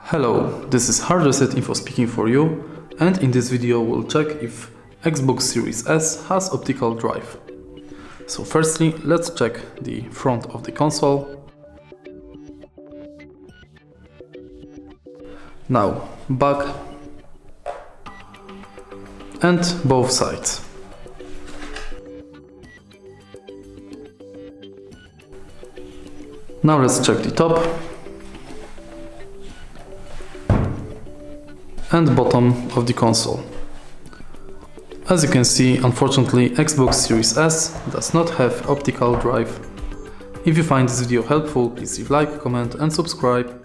Hello, this is HardReset.Info speaking for you, and in this video we'll check if Xbox Series S has optical drive. So firstly, let's check the front of the console. Now back and both sides. Now let's check the top and bottom of the console. As you can see, unfortunately Xbox Series S does not have optical drive. If you find this video helpful, please leave a like, comment and subscribe.